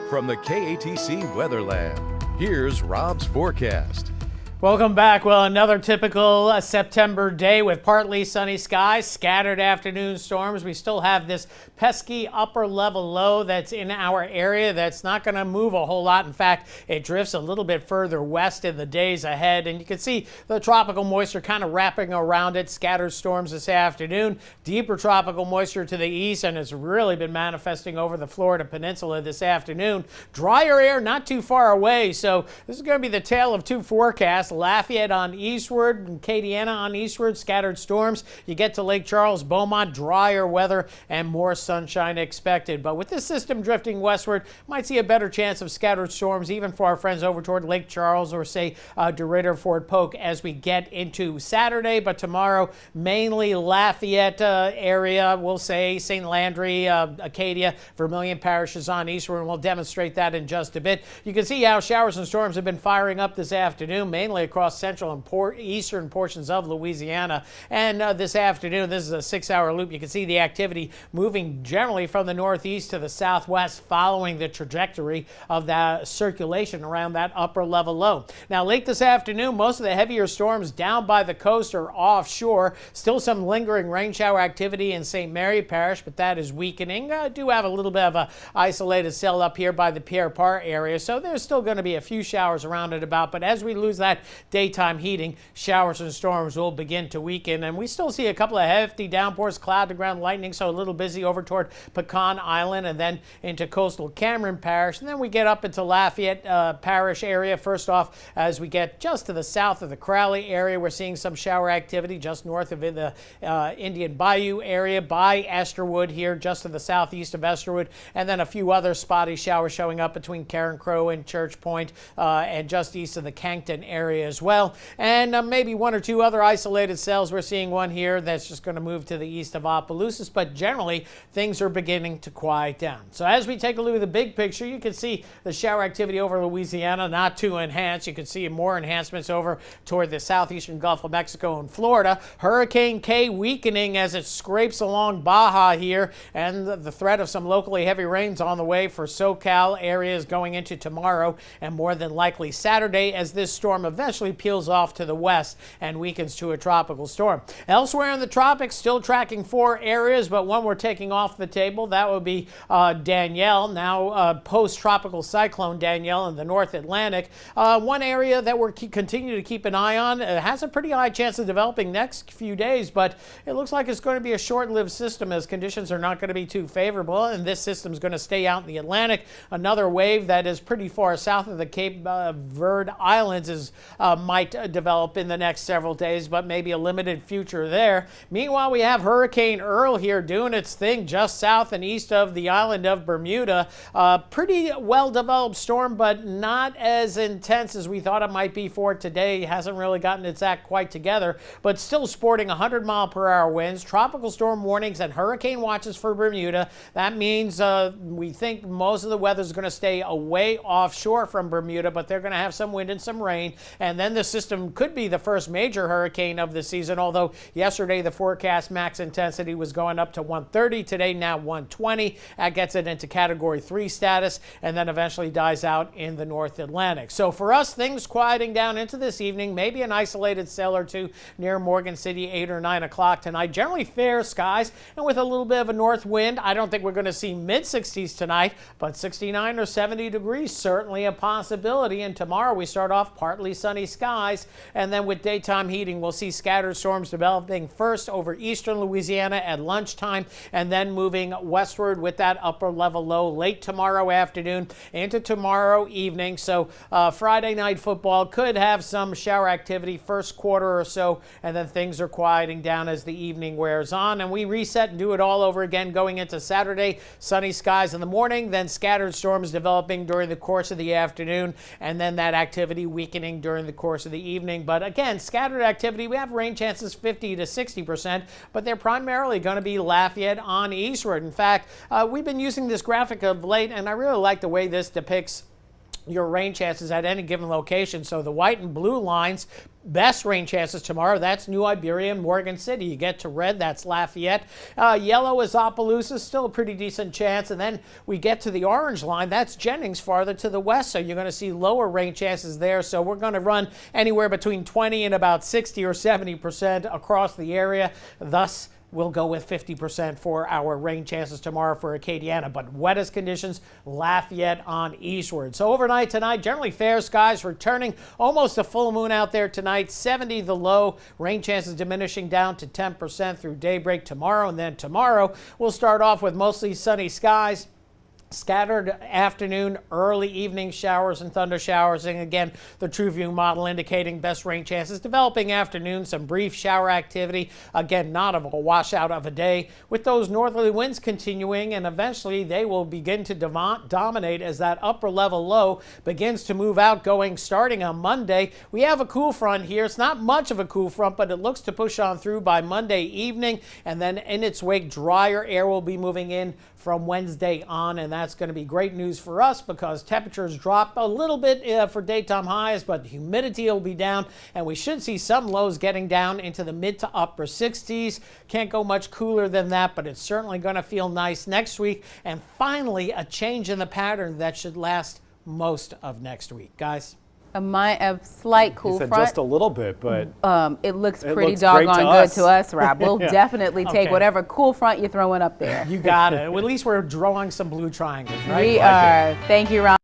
From the KATC Weatherland, here's Rob's forecast. Welcome back. Well, another typical September day with partly sunny skies, scattered afternoon storms. We still have this pesky upper level low that's in our area that's not going to move a whole lot. In fact, it drifts a little bit further west in the days ahead. And you can see the tropical moisture kind of wrapping around it. Scattered storms this afternoon. Deeper tropical moisture to the east, and it's really been manifesting over the Florida Peninsula this afternoon. Drier air not too far away. So this is going to be the tale of two forecasts. Lafayette on eastward and Acadiana on eastward, scattered storms. You get to Lake Charles, Beaumont, drier weather and more sunshine expected. But with this system drifting westward, might see a better chance of scattered storms even for our friends over toward Lake Charles or say DeRidder, Fort Polk as we get into Saturday. But tomorrow, mainly Lafayette area, we'll say St. Landry, Acadia, Vermilion parishes on eastward, and we'll demonstrate that in just a bit. You can see how showers and storms have been firing up this afternoon, mainly across central and eastern portions of Louisiana. And this afternoon, this is a 6-hour loop. You can see the activity moving generally from the northeast to the southwest, following the trajectory of that circulation around that upper level low. Now, late this afternoon, most of the heavier storms down by the coast are offshore. Still some lingering rain shower activity in St. Mary Parish, but that is weakening. Do have a little bit of a isolated cell up here by the Pierre Part area, so there's still going to be a few showers around and about. But as we lose that daytime heating, showers and storms will begin to weaken, and we still see a couple of hefty downpours, cloud to ground lightning, so a little busy over toward Pecan Island and then into coastal Cameron Parish. And then we get up into Lafayette Parish area. First off, as we get just to the south of the Crowley area, we're seeing some shower activity just north of the Indian Bayou area by Esterwood here, just to the southeast of Esterwood, and then a few other spotty showers showing up between Karen Crow and Church Point and just east of the Cankton area as well. And maybe one or two other isolated cells. We're seeing one here that's just going to move to the east of Opelousas, but generally things are beginning to quiet down. So as we take a look at the big picture, you can see the shower activity over Louisiana not too enhanced. You can see more enhancements over toward the southeastern Gulf of Mexico and Florida. Hurricane K weakening as it scrapes along Baja here, and the threat of some locally heavy rains on the way for SoCal areas going into tomorrow and more than likely Saturday as this storm eventually peels off to the west and weakens to a tropical storm. Elsewhere in the tropics, still tracking 4 areas, but one we're taking off the table. That would be Danielle, now post-tropical cyclone Danielle in the North Atlantic. One area that we're continue to keep an eye on has a pretty high chance of developing next few days, but it looks like it's going to be a short-lived system as conditions are not going to be too favorable, and this system is going to stay out in the Atlantic. Another wave that is pretty far south of the Cape Verde Islands is might develop in the next several days, but maybe a limited future there. Meanwhile, we have Hurricane Earl here doing its thing just south and east of the island of Bermuda. Pretty well-developed storm, but not as intense as we thought it might be for today. Hasn't really gotten its act quite together, but still sporting 100-mile-per-hour winds, tropical storm warnings, and hurricane watches for Bermuda. That means we think most of the weather is going to stay away offshore from Bermuda, but they're going to have some wind and some rain. And then the system could be the first major hurricane of the season, although yesterday the forecast max intensity was going up to 130. Today, now 120. That gets it into Category 3 status and then eventually dies out in the North Atlantic. So for us, things quieting down into this evening, maybe an isolated cell or two near Morgan City, 8 or 9 o'clock tonight. Generally fair skies and with a little bit of a north wind. I don't think we're going to see mid-60s tonight, but 69 or 70 degrees certainly a possibility. And tomorrow we start off partly sunny skies, and then with daytime heating, we'll see scattered storms developing first over eastern Louisiana at lunchtime, and then moving westward with that upper level low late tomorrow afternoon into tomorrow evening. So Friday night football could have some shower activity first quarter or so, and then things are quieting down as the evening wears on, and we reset and do it all over again going into Saturday. Sunny skies in the morning, then scattered storms developing during the course of the afternoon, and then that activity weakening during the course of the evening. But again, scattered activity, we have rain chances 50 to 60%, but they're primarily going to be Lafayette on eastward. In fact, we've been using this graphic of late, and I really like the way this depicts your rain chances at any given location. So the white and blue lines, best rain chances tomorrow, that's New Iberia and Morgan City. You get to red, that's Lafayette. Yellow is Opelousas, still a pretty decent chance. And then we get to the orange line, that's Jennings farther to the west. So you're going to see lower rain chances there. So we're going to run anywhere between 20 and about 60 or 70% across the area. Thus, we'll go with 50% for our rain chances tomorrow for Acadiana, but wettest conditions, Lafayette on eastward. So overnight tonight, generally fair skies returning, almost a full moon out there tonight, 70 the low, rain chances diminishing down to 10% through daybreak tomorrow, and then tomorrow we'll start off with mostly sunny skies. Scattered afternoon, early evening showers and thunder showers. And again, the TrueView model indicating best rain chances developing afternoon, some brief shower activity. Again, not of a washout of a day with those northerly winds continuing, and eventually they will begin to dominate as that upper level low begins to move out starting on Monday. We have a cool front here. It's not much of a cool front, but it looks to push on through by Monday evening, and then in its wake, drier air will be moving in from Wednesday on, and that's going to be great news for us because temperatures drop a little bit for daytime highs, but humidity will be down, and we should see some lows getting down into the mid to upper 60s. Can't go much cooler than that, but it's certainly going to feel nice next week. And finally, a change in the pattern that should last most of next week. Guys? A slight cool front. Just a little bit, but it looks pretty doggone good to us, Rob. We'll definitely take whatever cool front you're throwing up there. You got it. Well, at least we're drawing some blue triangles, right? We are. Thank you, Ron.